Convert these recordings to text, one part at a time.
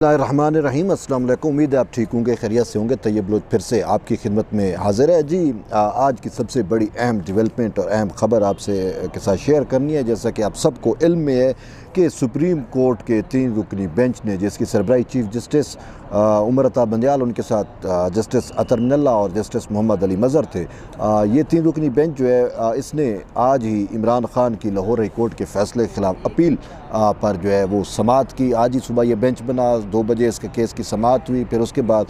रहीम अस्सलाम वालेकुम। उम्मीद है आप ठीक होंगे, खैरियत से होंगे। तैयब लोग फिर से आपकी खिदमत में हाजिर है जी। आज की सबसे बड़ी अहम डेवलपमेंट और अहम ख़बर आपसे के साथ शेयर करनी है। जैसा कि आप सबको इल्म में है कि सुप्रीम कोर्ट के 3 रुकनी बेंच ने, जिसकी सरबराही चीफ जस्टिस उमर अता बंदयाल, उनके साथ जस्टिस अतर मिनल्ला और जस्टिस मोहम्मद अली मज़हर थे। ये 3 रुकनी बेंच जो है इसने आज ही इमरान खान की लाहौर हाई कोर्ट के फ़ैसले के ख़िलाफ़ अपील पर जो है वो समाअत की। आज ही सुबह ये बेंच बना, 2 बजे इसके केस की समाअत हुई। फिर उसके बाद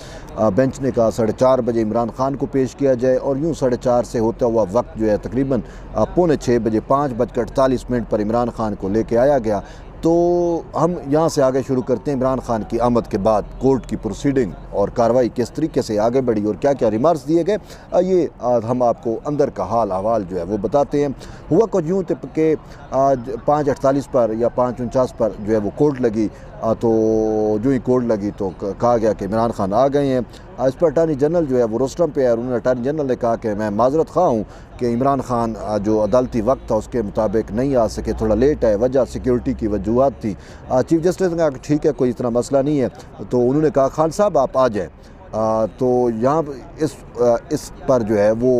बेंच ने कहा 4:30 बजे इमरान खान को पेश किया जाए, और यूँ 4:30 से होता हुआ वक्त जो है तकरीबन 5:45 बजे 5:48 पर इमरान खान को लेके आया गया। तो हम यहाँ से आगे शुरू करते हैं। इमरान खान की आमद के बाद कोर्ट की प्रोसीडिंग और कार्रवाई किस तरीके से आगे बढ़ी और क्या क्या रिमार्क्स दिए गए, ये हम आपको अंदर का हाल अहवाल जो है वो बताते हैं। हुआ कुछ यूँ कि 5:48 पर या 5:49 पर जो है वो कोर्ट लगी। तो जो ही कोर्ट लगी तो कहा गया कि इमरान खान आ गए हैं। इस पर अटारनी जनरल जो है वो रोस्टम पे है, और उन्होंने अटारनी जनरल ने कहा कि मैं माजरत ख़्वाह हूँ कि इमरान खान जो अदालती वक्त था उसके मुताबिक नहीं आ सके, थोड़ा लेट है, वजह सिक्योरिटी की वजूहत थी। चीफ जस्टिस ने कहा कि ठीक है, कोई इतना मसला नहीं है। तो उन्होंने कहा खान साहब आप आ जाए। तो यहाँ इस पर जो है वो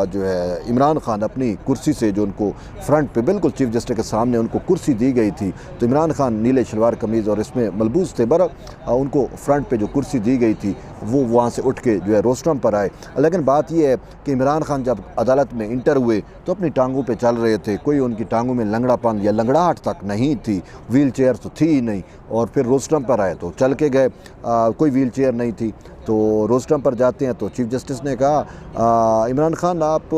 जो है इमरान खान अपनी कुर्सी से, जो उनको फ्रंट पे बिल्कुल चीफ जस्टिस के सामने उनको कुर्सी दी गई थी, तो इमरान खान नीले शलवार कमीज़ और इसमें मलबूस थे, उनको फ्रंट पे जो कुर्सी दी गई थी वो वहाँ से उठ के जो है रोस्टम पर आए। लेकिन बात यह है कि इमरान खान जब अदालत में इंटर हुए तो अपनी टांगों पे चल रहे थे, कोई उनकी टांगों में लंगड़ापन या लंगड़ाहट तक नहीं थी, व्हील चेयर तो थी ही नहीं। और फिर रोस्टम पर आए तो चल के गए, कोई व्हील चेयर नहीं थी। तो रोस्टम पर जाते हैं तो चीफ जस्टिस ने कहा इमरान खान आप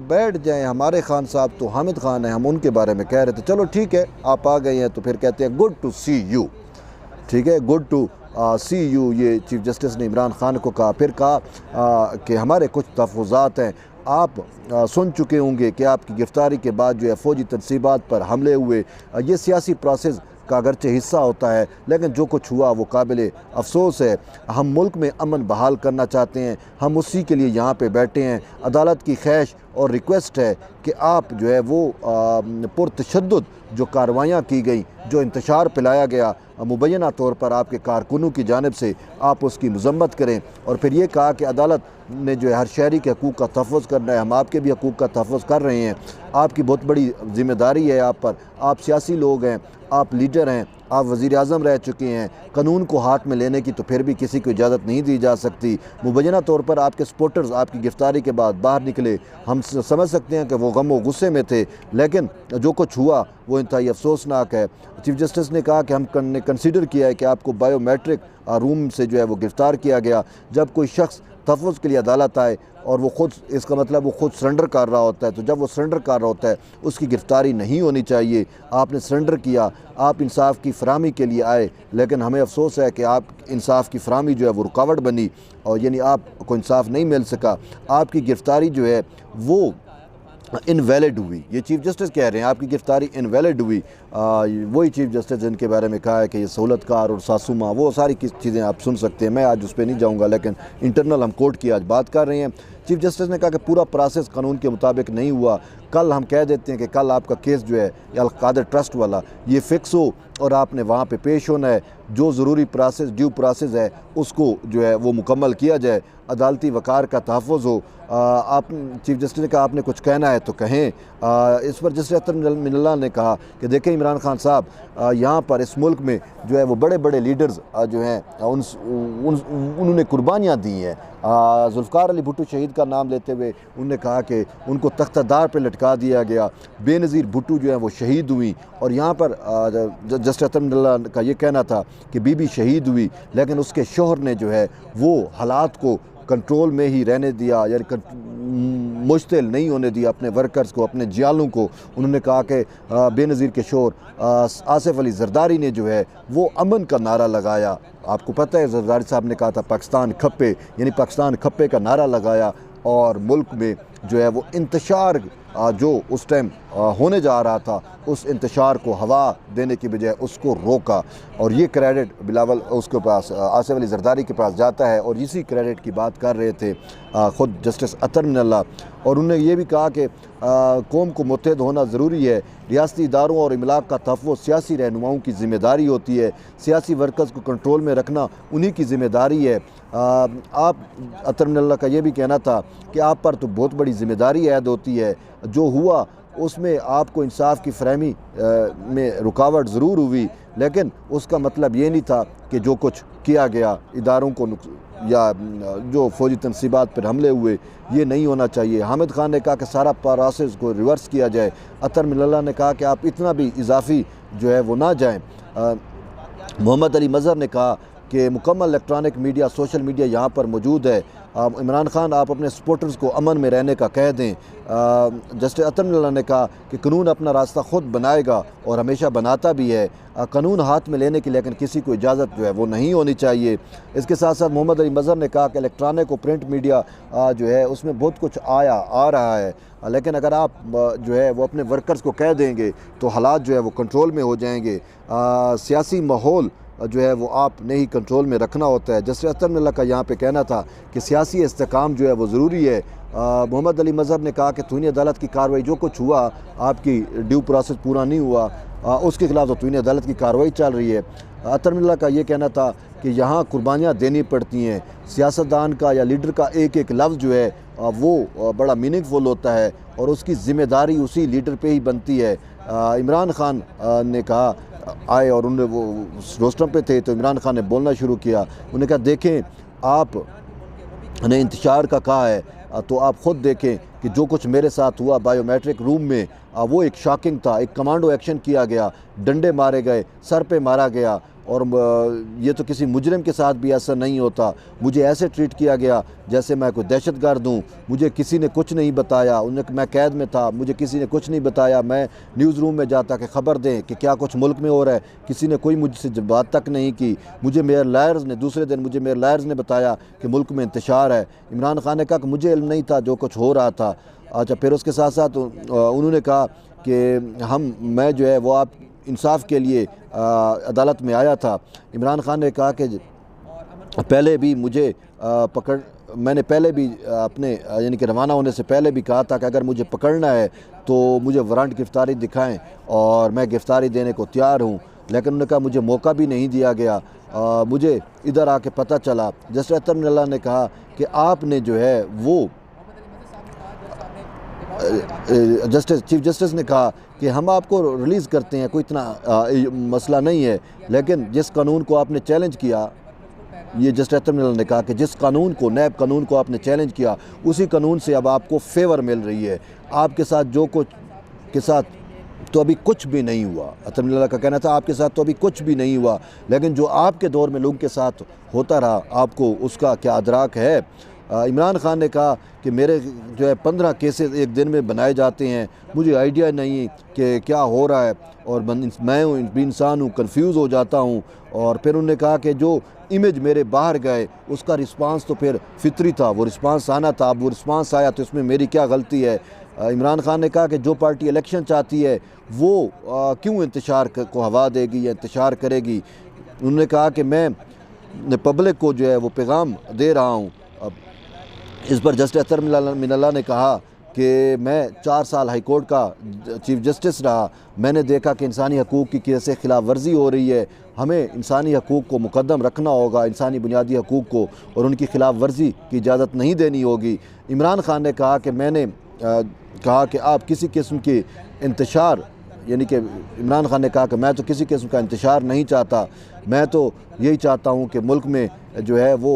बैठ जाएं, हमारे खान साहब तो हामिद खान हैं, हम उनके बारे में कह रहे थे। चलो ठीक है, आप आ गए हैं। तो फिर कहते हैं गुड टू सी यू, ठीक है, गुड टू सी यू, ये चीफ जस्टिस ने इमरान खान को कहा। फिर कहा कि हमारे कुछ तहफ़्फ़ुज़ात हैं, आप सुन चुके होंगे कि आपकी गिरफ़्तारी के बाद जो है फ़ौजी तनसीबात पर हमले हुए। ये सियासी प्रोसेस का अगरचे हिस्सा होता है, लेकिन जो कुछ हुआ वो काबिल अफसोस है। हम मुल्क में अमन बहाल करना चाहते हैं, हम उसी के लिए यहाँ पे बैठे हैं। अदालत की ख्वाहिश और रिक्वेस्ट है कि आप जो है वो पुरतशद्दुद जो कार्रवाइयाँ की गई, जो इंतशार फैलाया गया मुबैना तौर पर आपके कारकुनों की जानिब से, आप उसकी मज़म्मत करें। और फिर ये कहा कि अदालत ने जो है हर शहरी के हकूक़ का तहफ़्फ़ुज़ करना है, हम आपके भी हकूक़ का तहफ़्फ़ुज़ कर रहे हैं। आपकी बहुत बड़ी ज़िम्मेदारी है आप पर, आप सियासी लोग हैं, आप लीडर हैं, आप वज़ीर आज़म रह चुके हैं। कानून को हाथ में लेने की तो फिर भी किसी को इजाज़त नहीं दी जा सकती। मुबैना तौर पर आपके सपोर्टर्स आपकी गिरफ़्तारी के बाद बाहर निकले, हम समझ सकते हैं कि वो गम व गुस्से में थे, लेकिन जो कुछ हुआ वो इंतहाई अफसोसनाक है। चीफ जस्टिस ने कहा कि हमने कंसीडर किया है कि आपको बायोमेट्रिक रूम से जो है वो गिरफ़्तार किया गया। जब कोई शख्स तहफ़्फ़ुज़ के लिए अदालत आए और वो ख़ुद, इसका मतलब वो ख़ुद सरेंडर कर रहा होता है, तो जब वो सरेंडर कर रहा होता है उसकी गिरफ़्तारी नहीं होनी चाहिए। आपने सरेंडर किया, आप इंसाफ की फराहमी के लिए आए, लेकिन हमें अफसोस है कि आप इंसाफ की फराहमी जो है वो रुकावट बनी, और यानी आपको इंसाफ नहीं मिल सका। आपकी गिरफ़्तारी जो है वो इनवैलिड हुई। ये चीफ जस्टिस कह रहे हैं आपकी गिरफ़्तारी इनवैलिड हुई। वही चीफ जस्टिस जिनके बारे में कहा है कि ये सहूलतकार और सासुमा, वो सारी चीज़ें आप सुन सकते हैं, मैं आज उस पर नहीं जाऊँगा, लेकिन इंटरनल हम कोर्ट की आज बात कर रहे हैं। चीफ जस्टिस ने कहा कि पूरा प्रोसेस कानून के मुताबिक नहीं हुआ। कल हम कह देते हैं कि कल आपका केस जो है अल-कादर ट्रस्ट वाला ये फ़िक्स हो और आपने वहाँ पे पेश होना है। जो ज़रूरी प्रोसेस, ड्यू प्रोसेस है, उसको जो है वो मुकम्मल किया जाए, अदालती वक़ार का तहफ़्फ़ुज़ हो। आप चीफ जस्टिस ने कहा आपने कुछ कहना है तो कहें। इस पर जस्टिस अतर मिनल्ला ने कहा कि देखें इमरान खान साहब, यहाँ पर इस मुल्क में जो है वो बड़े बड़े लीडर्स जो हैं उन्होंने कुर्बानियाँ दी हैं। जुल्फ़िकार अली भुट्टो शहीद का नाम लेते हुए उन्होंने कहा कि उनको तख्तादार पर लटका दिया गया। बेनज़ीर भुट्टो जो है वो शहीद हुई, और यहाँ पर जस्टिस अतर मिनल्ला का ये कहना था कि बीबी शहीद हुई, लेकिन उसके शोहर ने जो है वो हालात को कंट्रोल में ही रहने दिया, यानी मुश्तिल नहीं होने दिया अपने वर्कर्स को, अपने जियालों को। उन्होंने कहा कि बेनज़ीर के शोर आसिफ अली ज़रदारी ने जो है वो अमन का नारा लगाया। आपको पता है ज़रदारी साहब ने कहा था पाकिस्तान खप्पे, यानी पाकिस्तान खप्पे का नारा लगाया, और मुल्क में जो है वो इंतशार जो उस टाइम होने जा रहा था उस इंतशार को हवा देने की बजाय उसको रोका। और ये क्रेडिट बिलावल उसके पास आसिफ अली जरदारी के पास जाता है। और इसी क्रेडिट की बात कर रहे थे ख़ुद जस्टिस अतर मिनल्ला। और उन्होंने ये भी कहा कि कौम को मुत्तहद होना ज़रूरी है, रियासती इदारों और इमलाक का तहफ़्फ़ुज़ सियासी रहनुमाओं की ज़िम्मेदारी होती है, सियासी वर्कर्स को कंट्रोल में रखना उन्हीं की ज़िम्मेदारी है। आप अतर मिनल्ला का ये भी कहना था कि आप पर तो बहुत बड़ी ज़िम्मेदारी ऐद होती है, जो हुआ उसमें आपको इंसाफ की फरहमी में रुकावट ज़रूर हुई, लेकिन उसका मतलब ये नहीं था कि जो कुछ किया गया इदारों को या जो फ़ौजी तनसीबात पर हमले हुए ये नहीं होना चाहिए। हामिद खान ने कहा कि सारा प्रोसेस को रिवर्स किया जाए। अतर मिनल्ला ने कहा कि आप इतना भी इजाफी जो है वो ना जाएँ। मोहम्मद अली मज़हर ने कहा कि मुकम्मल इलेक्ट्रॉनिक मीडिया सोशल मीडिया यहाँ पर मौजूद है। इमरान खान आप अपने सपोर्टर्स को अमन में रहने का कह दें। जस्टिस अतर मिनल्ला ने कहा कि कानून अपना रास्ता ख़ुद बनाएगा और हमेशा बनाता भी है। कानून हाथ में लेने की लेकिन किसी को इजाज़त जो है वो नहीं होनी चाहिए। इसके साथ साथ मोहम्मद अली मज़हर ने कहा कि इलेक्ट्रॉनिक और प्रिंट मीडिया जो है उसमें बहुत कुछ आ रहा है, लेकिन अगर आप जो है वो अपने वर्कर्स को कह देंगे तो हालात जो है वो कंट्रोल में हो जाएंगे। सियासी माहौल जो है वो आपने ही कंट्रोल में रखना होता है। जस्टिस अतर मिनल्ला का यहाँ पे कहना था कि सियासी इस्तेकाम जो है वो ज़रूरी है। मोहम्मद अली मज़हर ने कहा कि तौहीन अदालत की कार्रवाई जो कुछ हुआ, आपकी ड्यू प्रोसेस पूरा नहीं हुआ, उसके ख़िलाफ़ तो तौहीन अदालत की कार्रवाई चल रही है। अतर मिनल्ला का ये कहना था कि यहाँ कुर्बानियाँ देनी पड़ती हैं, सियासतदान का या लीडर का एक एक लफ्ज़ जो है वो बड़ा मीनिंगफुल होता है और उसकी ज़िम्मेदारी उसी लीडर पे ही बनती है। इमरान खान ने कहा आए और उन्होंने वो रोस्टर पे थे तो इमरान खान ने बोलना शुरू किया। उन्होंने कहा देखें आपने इंतशार का कहा है तो आप ख़ुद देखें कि जो कुछ मेरे साथ हुआ बायोमेट्रिक रूम में वो एक शॉकिंग था। एक कमांडो एक्शन किया गया, डंडे मारे गए, सर पे मारा गया और ये तो किसी मुजरिम के साथ भी ऐसा नहीं होता। मुझे ऐसे ट्रीट किया गया जैसे मैं कोई दहशतगर्द हूँ। मुझे किसी ने कुछ नहीं बताया, उन्हें मैं कैद में था, मुझे किसी ने कुछ नहीं बताया। मैं न्यूज़ रूम में जाता कि ख़बर दें कि क्या कुछ मुल्क में हो रहा है, किसी ने कोई मुझसे बात तक नहीं की। मुझे मेयर लायर्स ने दूसरे दिन मुझे मेयर लायर्स ने बताया कि मुल्क में इंतशार है। इमरान खान ने कहा कि मुझे इल्म नहीं था जो कुछ हो रहा था। अच्छा, फिर उसके साथ साथ उन्होंने कहा कि मैं जो है वो आप इंसाफ के लिए अदालत में आया था। इमरान खान ने कहा कि पहले भी मुझे मैंने पहले भी अपने यानी कि रवाना होने से पहले भी कहा था कि अगर मुझे पकड़ना है तो मुझे वारंट गिरफ्तारी दिखाएं और मैं गिरफ्तारी देने को तैयार हूं। लेकिन उन्होंने कहा मुझे मौका भी नहीं दिया गया। मुझे इधर आके पता चला। जस्टिस अतर मिनल्ला ने कहा कि आपने जो है वो चीफ जस्टिस ने कहा कि हम आपको रिलीज़ करते हैं, कोई इतना मसला नहीं है, लेकिन जिस कानून को आपने चैलेंज किया, ये जस्टिस अतर मिनल्ला ने कहा कि जिस कानून को नैब कानून को आपने चैलेंज किया उसी कानून से अब आपको फेवर मिल रही है। आपके साथ जो कुछ के साथ तो अभी कुछ भी नहीं हुआ। अतर मिनल्ला का कहना था आपके साथ तो अभी कुछ भी नहीं हुआ, लेकिन जो आपके दौर में लोगों के साथ होता रहा आपको उसका क्या अदराक है। इमरान खान ने कहा कि मेरे जो है 15 केसेस एक दिन में बनाए जाते हैं, मुझे आइडिया नहीं कि क्या हो रहा है और मैं भी इंसान हूँ, कंफ्यूज हो जाता हूँ। और फिर उन्होंने कहा कि जो इमेज मेरे बाहर गए उसका रिस्पांस तो फिर फितरी था, वो रिस्पांस आना था। अब वो रिस्पांस आया तो इसमें मेरी क्या गलती है। इमरान खान ने कहा कि जो पार्टी इलेक्शन चाहती है वो क्यों इंतशार को हवा देगी या इंतशार करेगी। उन्होंने कहा कि मैं पब्लिक को जो है वो पैगाम दे रहा हूँ। इस पर जस्टिस अतर मिनल्ला ने कहा कि मैं 4 साल हाई कोर्ट का चीफ जस्टिस रहा, मैंने देखा कि इंसानी हकूक़ की कैसे खिलाफ वर्जी हो रही है। हमें इंसानी हकूक़ को मुकद्दम रखना होगा, इंसानी बुनियादी हकूक़ को, और उनकी खिलाफ वर्जी की इजाज़त नहीं देनी होगी। इमरान खान ने कहा कि मैंने कहा कि आप किसी किस्म की इंतशार, यानी कि इमरान खान ने कहा कि मैं तो किसी किस्म का इंतशार नहीं चाहता, मैं तो यही चाहता हूँ कि मुल्क में जो है वो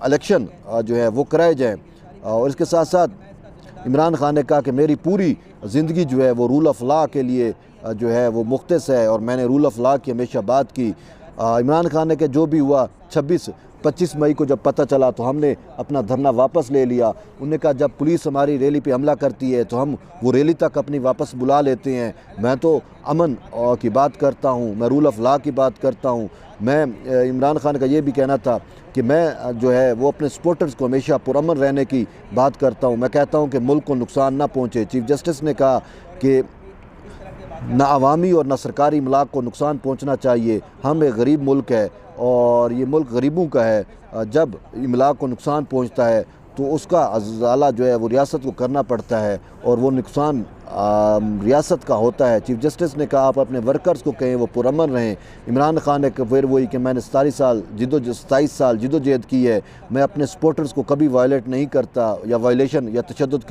इलेक्शन जो है वो कराए जाएँ। और इसके साथ साथ इमरान खान ने कहा कि मेरी पूरी ज़िंदगी जो है वो रूल ऑफ़ लॉ के लिए जो है वो मुख्तस है और मैंने रूल ऑफ़ लॉ की हमेशा बात की। इमरान खान ने कि जो भी हुआ 26 25 मई को जब पता चला तो हमने अपना धरना वापस ले लिया। उन्होंने कहा जब पुलिस हमारी रैली पे हमला करती है तो हम वो रैली तक अपनी वापस बुला लेते हैं। मैं तो अमन की बात करता हूँ, मैं रूल ऑफ लॉ की बात करता हूँ। मैं इमरान खान का ये भी कहना था कि मैं जो है वो अपने सपोर्टर्स को हमेशा पुरअमन रहने की बात करता हूँ। मैं कहता हूँ कि मुल्क को नुकसान ना पहुँचे। चीफ जस्टिस ने कहा कि ना अवामी और ना सरकारी इमलाक को नुकसान पहुँचना चाहिए। हम एक गरीब मुल्क है और ये मुल्क गरीबों का है। जब इमलाक को नुकसान पहुँचता है तो उसका अज़ाला जो है वो रियासत को करना पड़ता है और वो नुकसान रियासत का होता है। चीफ जस्टिस ने कहा आप अपने वर्कर्स को कहें वो पुरअमन रहें। इमरान खान ने फिर वही कि मैंने 27 साल जिदोजहद की है, मैं अपने सपोर्टर्स को कभी वायलेट नहीं करता या वायलेशन या तशद्दुद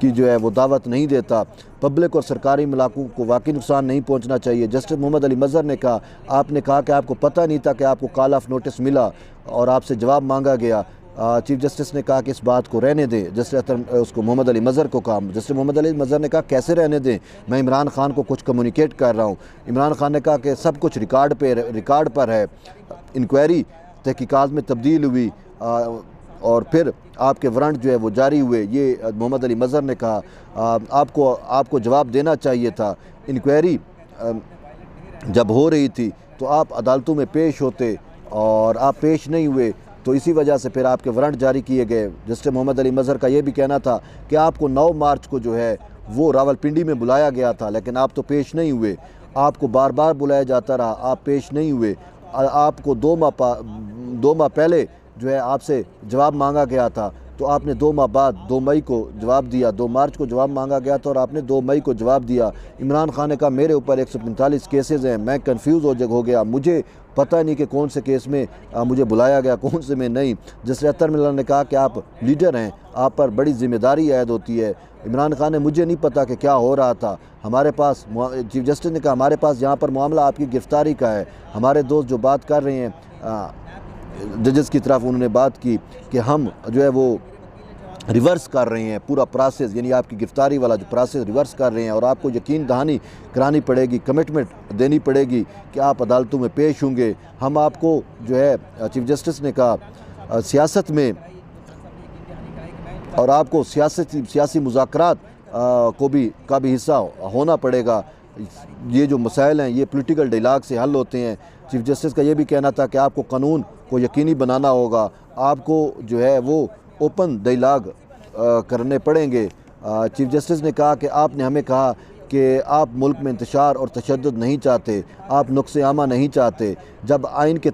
की जो है वो दावत नहीं देता। पब्लिक और सरकारी इलाकों को वाकई नुकसान नहीं पहुंचना चाहिए। जस्टिस मोहम्मद अली मज़हर ने कहा आपने कहा कि आपको पता नहीं था कि आपको कॉल ऑफ नोटिस मिला और आपसे जवाब मांगा गया। चीफ जस्टिस ने कहा कि इस बात को रहने दें। जस्टिस उसको मोहम्मद अली मज़हर को कहा। जस्टिस मोहम्मद अली मज़हर ने कहा कैसे रहने दें, मैं इमरान खान को कुछ कम्युनिकेट कर रहा हूँ। इमरान खान ने कहा कि सब कुछ रिकॉर्ड पर है। इंक्वायरी तहकीकात में तब्दील हुई और फिर आपके वारंट जो है वो जारी हुए। ये मोहम्मद अली मज़हर ने कहा आपको जवाब देना चाहिए था। इंक्वायरी जब हो रही थी तो आप अदालतों में पेश होते और आप पेश नहीं हुए, तो इसी वजह से फिर आपके वारंट जारी किए गए। जस्टिस मोहम्मद अली मज़हर का ये भी कहना था कि आपको 9 मार्च को जो है वो रावलपिंडी में बुलाया गया था, लेकिन आप तो पेश नहीं हुए। आपको बार बार बुलाया जाता रहा, आप पेश नहीं हुए। आपको 2 माह पहले जो है आपसे जवाब मांगा गया था, तो आपने 2 माह बाद 2 मई को जवाब दिया। 2 मार्च को जवाब मांगा गया था और आपने 2 मई को जवाब दिया। इमरान खान ने कहा मेरे ऊपर 145 केसेस हैं, मैं कंफ्यूज हो गया, मुझे पता नहीं कि कौन से केस में मुझे बुलाया गया, कौन से में नहीं। जस्टिस अतर मिल्ला ने कहा कि आप लीडर हैं, आप पर बड़ी जिम्मेदारी ऐद होती है। इमरान खान ने मुझे नहीं पता कि क्या हो रहा था, हमारे पास चीफ जस्टिस ने कहा हमारे पास यहाँ पर मामला आपकी गिरफ्तारी का है। हमारे दोस्त जो बात कर रहे हैं जजेस की तरफ, उन्होंने बात की कि हम जो है वो रिवर्स कर रहे हैं पूरा प्रोसेस, यानी आपकी गिरफ्तारी वाला जो प्रोसेस रिवर्स कर रहे हैं और आपको यकीन दहानी करानी पड़ेगी, कमिटमेंट देनी पड़ेगी कि आप अदालतों में पेश होंगे। हम आपको जो है चीफ जस्टिस ने कहा सियासत में और आपको सियासी मुज़ाकरात का भी हिस्सा होना पड़ेगा। ये जो मसाइल हैं ये पॉलिटिकल डायलॉग से हल होते हैं। चीफ जस्टिस का ये भी कहना था कि आपको कानून को यकीनी बनाना होगा, आपको जो है वो ओपन डायलॉग करने पड़ेंगे। चीफ जस्टिस ने कहा कि आपने हमें कहा कि आप मुल्क में इंतशार और तशद्दुद नहीं चाहते, आप नुक्से आमा नहीं चाहते। जब आइन के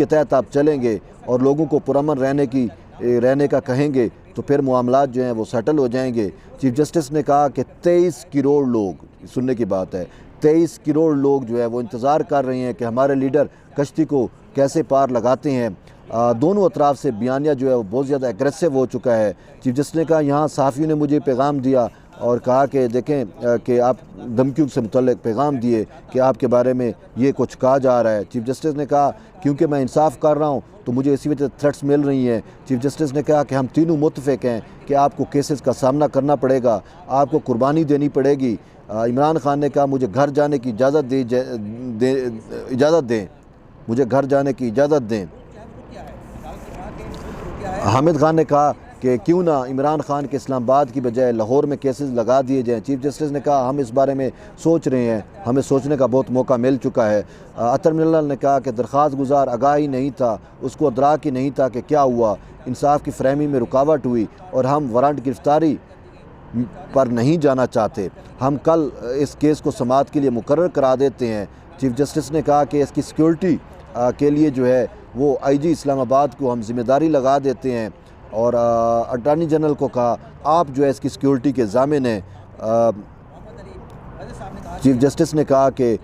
तहत आप चलेंगे और लोगों को पुरअमन रहने का कहेंगे तो फिर मामलात जो हैं वो सेटल हो जाएंगे। चीफ जस्टिस ने कहा कि 23 करोड़ लोग, सुनने की बात है, 23 करोड़ लोग जो है वो इंतज़ार कर रहे हैं कि हमारे लीडर कश्ती को कैसे पार लगाते हैं। दोनों अतराफ से बयानिया जो है वो बहुत ज़्यादा एग्रेसिव हो चुका है। चीफ जस्टिस ने कहा यहाँ सहाफ़ियों ने मुझे पैगाम दिया और कहा कि देखें कि आप धमकियों से मुतल्लिक़ पैगाम दिए कि आपके बारे में ये कुछ कहा जा रहा है। चीफ जस्टिस ने कहा क्योंकि मैं इंसाफ कर रहा हूँ तो मुझे इसी वजह से थ्रेट्स मिल रही हैं। चीफ जस्टिस ने कहा कि हम तीनों मुत्तफ़िक़ हैं कि आपको केसेस का सामना करना पड़ेगा, आपको कुर्बानी देनी पड़ेगी। इमरान खान ने कहा मुझे घर जाने की इजाज़त दें, मुझे घर जाने की इजाज़त दें। हामिद खान ने कहा कि क्यों ना इमरान खान के इस्लामाबाद की बजाय लाहौर में केसेस लगा दिए जाएं। चीफ जस्टिस ने कहा हम इस बारे में सोच रहे हैं, हमें सोचने का बहुत मौका मिल चुका है। अतर मिल्ला ने कहा कि दरख्वास्त गुजार आगाही नहीं था, उसको अदराक ही नहीं था कि क्या हुआ, इंसाफ की फ्रहमी में रुकावट हुई और हम वारंट गिरफ्तारी पर नहीं जाना चाहते, हम कल इस केस को समाअत के लिए मुकर्रर करा देते हैं। चीफ जस्टिस ने कहा कि इसकी सिक्योरिटी के लिए जो है वो IG इस्लामाबाद को हम जिम्मेदारी लगा देते हैं और अटॉर्नी जनरल को कहा आप जो है इसकी सिक्योरिटी के ज़ामिन हैं। चीफ जस्टिस ने कहा कि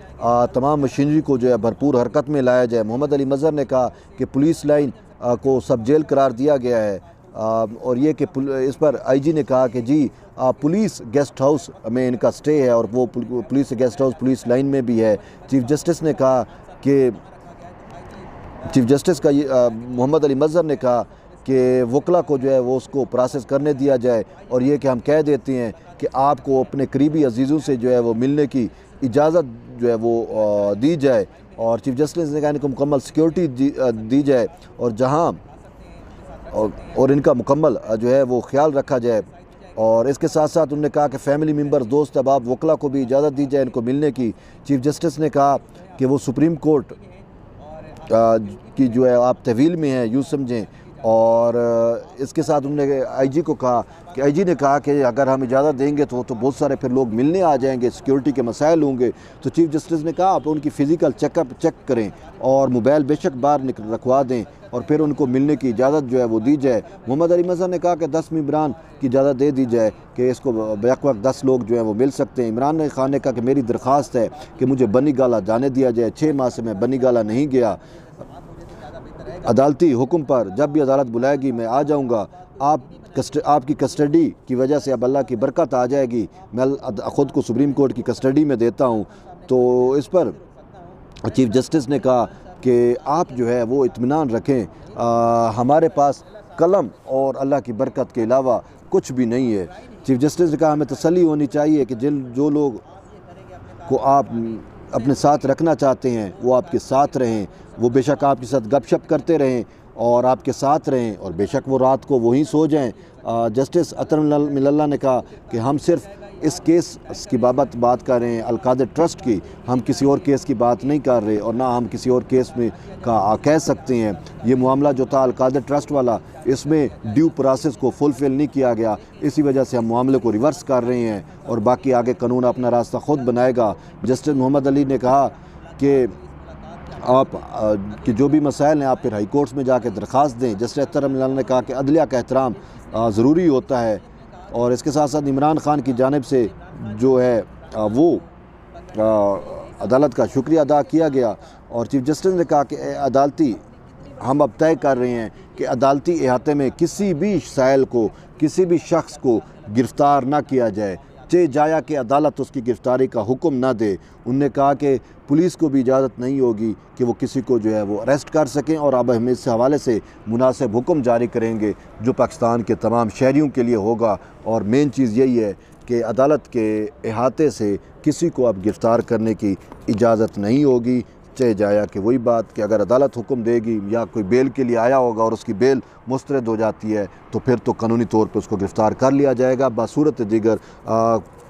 तमाम मशीनरी को जो है भरपूर हरकत में लाया जाए। मोहम्मद अली मज़हर ने कहा कि पुलिस लाइन को सब जेल करार दिया गया है और ये कि इस पर IG ने कहा कि जी पुलिस गेस्ट हाउस में इनका स्टे है और वो police guest house police line में भी है। चीफ जस्टिस ने कहा कि चीफ जस्टिस का मोहम्मद अली मज़हर ने कहा कि वकला को जो है वो उसको प्रोसेस करने दिया जाए और ये कि हम कह देते हैं कि आपको अपने करीबी अजीज़ों से जो है वो मिलने की इजाज़त जो है वो दी जाए और चीफ जस्टिस ने कहा इनको मुकम्मल सिक्योरिटी दी जाए और जहाँ और इनका मुकम्मल जो है वो ख्याल रखा जाए। और इसके साथ साथ उन्होंने कहा कि फ़ैमिली मेम्बर्स, दोस्त अहबाब, वकला को भी इजाज़त दी जाए इनको मिलने की। चीफ जस्टिस ने कहा कि वो सुप्रीम कोर्ट की जो है आप तहवील में हैं यूँ समझें। और इसके साथ उन्होंने आईजी को कहा कि आईजी ने कहा कि अगर हम इजाज़त देंगे तो बहुत सारे फिर लोग मिलने आ जाएंगे, सिक्योरिटी के मसाइल होंगे। तो चीफ जस्टिस ने कहा आप उनकी फ़िज़िकल चेक करें और मोबाइल बेशक बाहर रखवा दें और फिर उनको मिलने की इजाज़त जो है वो दी जाए। मोहम्मद अली मज़हर ने कहा कि 10 मेंबरान की इजाज़त दे दी जाए कि इसको बैक वक्त 10 लोग जो है वो मिल सकते हैं। इमरान खान ने कहा कि मेरी दरख्वास्त है कि मुझे बनी गाला जाने दिया जाए, 6 माह से मैं बनी गाला नहीं गया। अदालती हुक्म पर जब भी अदालत बुलाएगी मैं आ जाऊंगा। आपकी कस्टडी की वजह से अब अल्लाह की बरकत आ जाएगी। मैं ख़ुद को सुप्रीम कोर्ट की कस्टडी में देता हूं। तो इस पर चीफ जस्टिस ने कहा कि आप जो है वो इत्मीनान रखें, हमारे पास कलम और अल्लाह की बरकत के अलावा कुछ भी नहीं है। चीफ जस्टिस ने कहा हमें तसल्ली होनी चाहिए कि जो लोग को आप अपने साथ रखना चाहते हैं वो आपके साथ रहें, वो बेशक आपके साथ गपशप करते रहें और आपके साथ रहें और बेशक वो रात को वहीं सो जाएं। जस्टिस अतर मिल्ला ने कहा कि हम सिर्फ इस केस की बात कर रहे हैं अलकादर ट्रस्ट की, हम किसी और केस की बात नहीं कर रहे और ना हम किसी और केस में कह सकते हैं। ये मामला जो था अलकादर ट्रस्ट वाला, इसमें ड्यू प्रोसेस को फुलफिल नहीं किया गया, इसी वजह से हम मामले को रिवर्स कर रहे हैं और बाकी आगे कानून अपना रास्ता ख़ुद बनाएगा। जस्टिस मोहम्मद अली ने कहा कि आप कि जो भी मसाइल हैं आप फिर हाई कोर्ट्स में जाके दरख्वास्त दें। जस्टिस अतर मिल्ला ने कहा कि अदलिया का एहतराम ज़रूरी होता है और इसके साथ साथ इमरान खान की जानिब से जो है वो अदालत का शुक्रिया अदा किया गया। और चीफ जस्टिस ने कहा कि अदालती हम अब तय कर रहे हैं कि अदालती इहाते में किसी भी साइल को, किसी भी शख्स को गिरफ़्तार ना किया जाए, चे जाया कि अदालत उसकी गिरफ़्तारी का हुक्म ना दे। उनने कहा कि पुलिस को भी इजाज़त नहीं होगी कि वो किसी को जो है वो अरेस्ट कर सकें और अब हम इस हवाले से मुनासिब हुक्म जारी करेंगे जो पाकिस्तान के तमाम शहरियों के लिए होगा। और मेन चीज़ यही है कि अदालत के अहाते से किसी को अब गिरफ़्तार करने की इजाज़त नहीं होगी। चाहे जाया कि वही बात कि अगर अदालत हुक्म देगी या कोई बेल के लिए आया होगा और उसकी बेल मुस्तरद हो जाती है तो फिर तो कानूनी तौर पर उसको गिरफ़्तार कर लिया जाएगा। बासूरत दीगर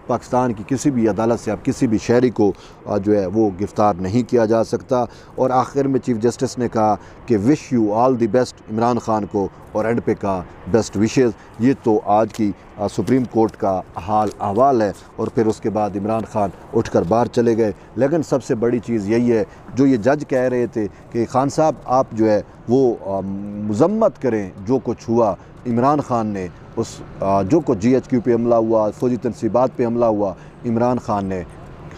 पाकिस्तान की किसी भी अदालत से अब किसी भी शहरी को जो है वो गिरफ़्तार नहीं किया जा सकता। और आखिर में चीफ जस्टिस ने कहा कि wish you all the best Imran Khan को और एंड पे का बेस्ट विशेज़। ये तो आज की सुप्रीम कोर्ट का हाल अहवाल है। और फिर उसके बाद इमरान खान उठकर बाहर चले गए। लेकिन सबसे बड़ी चीज़ यही है जो ये जज कह रहे थे कि खान साहब आप जो है वो मज़म्मत करें जो कुछ हुआ। इमरान खान ने उस जो कुछ GHQ पे हमला हुआ, फ़ौजी तनसीबात पे हमला हुआ, इमरान खान ने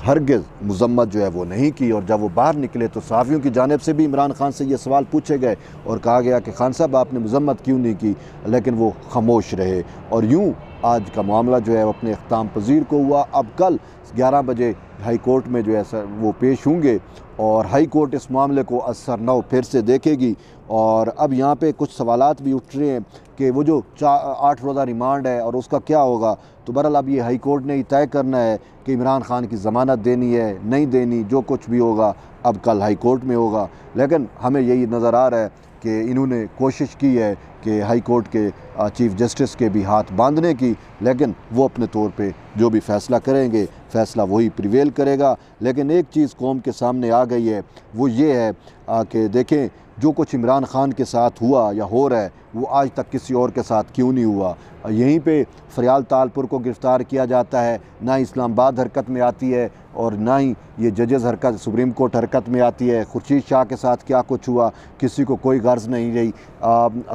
हरगिज़ मज़म्मत जो है वो नहीं की। और जब वो बाहर निकले तो सहाफ़ियों की जानिब से भी इमरान खान से ये सवाल पूछे गए और कहा गया कि खान साहब आपने मज़म्मत क्यों नहीं की, लेकिन वो खामोश रहे। और यूँ आज का मामला जो है अपने इख्ताम पजीर को हुआ। अब कल 11 बजे हाई कोर्ट में जो है सर वो पेश होंगे और हाई कोर्ट इस मामले को असरनौ फिर से देखेगी। और अब यहाँ पे कुछ सवालात भी उठ रहे हैं कि वो जो 8 रोज़ा रिमांड है और उसका क्या होगा। तो बहरहाल अब ये हाई कोर्ट ने ही तय करना है कि इमरान खान की ज़मानत देनी है नहीं देनी, जो कुछ भी होगा अब कल हाई कोर्ट में होगा। लेकिन हमें यही नज़र आ रहा है कि इन्होंने कोशिश की है कि हाई कोर्ट के चीफ जस्टिस के भी हाथ बांधने की, लेकिन वो अपने तौर पे जो भी फ़ैसला करेंगे फ़ैसला वही प्रिवेल करेगा। लेकिन एक चीज़ कौम के सामने आ गई है वो ये है कि देखें जो कुछ इमरान खान के साथ हुआ या हो रहा है वो आज तक किसी और के साथ क्यों नहीं हुआ। यहीं पे फरियाल तालपुर को गिरफ़्तार किया जाता है, ना इस्लामाबाद हरकत में आती है और ना ही ये जजेज़ हरकत सुप्रीम कोर्ट हरकत में आती है। खुर्शीद शाह के साथ क्या कुछ हुआ किसी को कोई गर्ज नहीं रही।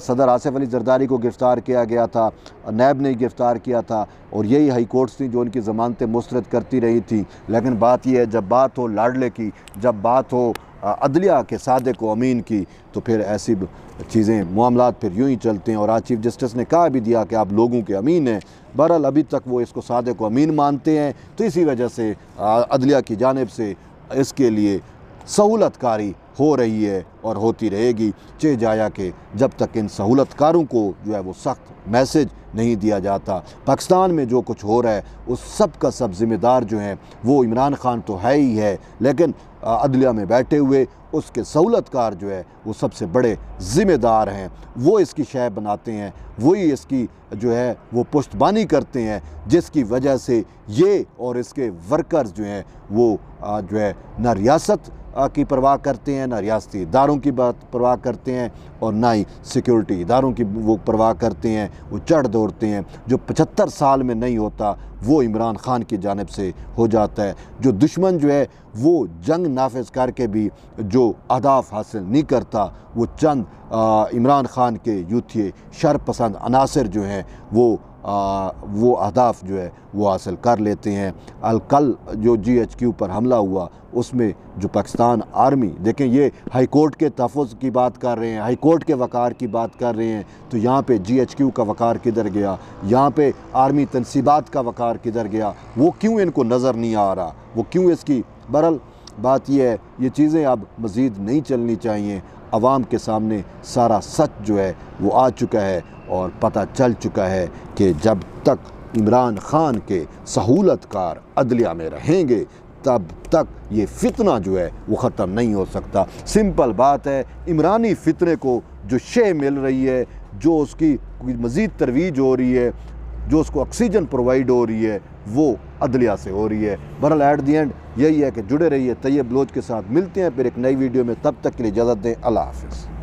सदर आसिफ अली जरदारी को गिरफ़्तार किया गया था, नैब ने गिरफ़्तार किया था और यही हाई कोर्ट्स थी जो उनकी ज़मानतें मुस्तरद करती रही थी। लेकिन बात यह है जब बात हो लाडले की, जब बात हो अदलिया के सादिक व अमीन की, तो फिर ऐसी चीज़ें मामलात फिर यूँ ही चलते हैं। और आज चीफ जस्टिस ने कहा भी दिया कि आप लोगों के अमीन हैं। बहरहाल अभी तक वो इसको सादिक व अमीन मानते हैं, तो इसी वजह से अदलिया की जानिब से इसके लिए सहूलतकारी हो रही है और होती रहेगी, चे जाया कि जब तक इन सहूलतकारों को जो है वो सख्त मैसेज नहीं दिया जाता। पाकिस्तान में जो कुछ हो रहा है उस सब का सब ज़िम्मेदार जो हैं वो इमरान खान तो है ही है, लेकिन अदलिया में बैठे हुए उसके सहूलतकार जो है वो सबसे बड़े ज़िम्मेदार हैं। वो इसकी शय बनाते हैं, वही इसकी जो है वो पुश्तबानी करते हैं, जिसकी वजह से ये और इसके वर्कर्स जो हैं वो जो है ना रियासत की परवाह करते हैं, ना रियासती इदारों की बात परवाह करते हैं और ना ही सिक्योरिटी इदारों की वो परवाह करते हैं। वो चढ़ दौड़ते हैं। जो 75 साल में नहीं होता वो इमरान खान की जानिब से हो जाता है। जो दुश्मन जो है वो जंग नाफिज करके भी जो अहदाफ हासिल नहीं करता, वो चंद इमरान खान के यूथिए शर पसंद अनासर जो हैं वो अहदाफ जो है वो हासिल कर लेते हैं। कल जो GHQ पर हमला हुआ उसमें जो पाकिस्तान आर्मी, देखें ये हाई कोर्ट के तहफ़्फ़ुज़ की बात कर रहे हैं, हाई कोर्ट के वक़ार की बात कर रहे हैं, तो यहाँ पे GHQ का वक़ार किधर गया? यहाँ पे आर्मी तनसीबात का वक़ार किधर गया? वो क्यों इनको नज़र नहीं आ रहा? वो क्यों इसकी बहरहाल बात यह है, ये चीज़ें अब मज़ीद नहीं चलनी चाहिए। आवाम के सामने सारा सच जो है वो आ चुका है और पता चल चुका है कि जब तक इमरान खान के सहूलतकार अदलिया में रहेंगे तब तक ये फितना जो है वो ख़त्म नहीं हो सकता। सिंपल बात है, इमरानी फितने को जो शे मिल रही है, जो उसकी मज़ीद तरवीज हो रही है, जो उसको ऑक्सीजन प्रोवाइड हो रही है, वो अदलिया से हो रही है। बहरहाल एट दी एंड यही है कि जुड़े रहिए तैयब बलोच के साथ। मिलते हैं फिर एक नई वीडियो में, तब तक के लिए इजाज़त दें। अल्लाह हाफ़िज़।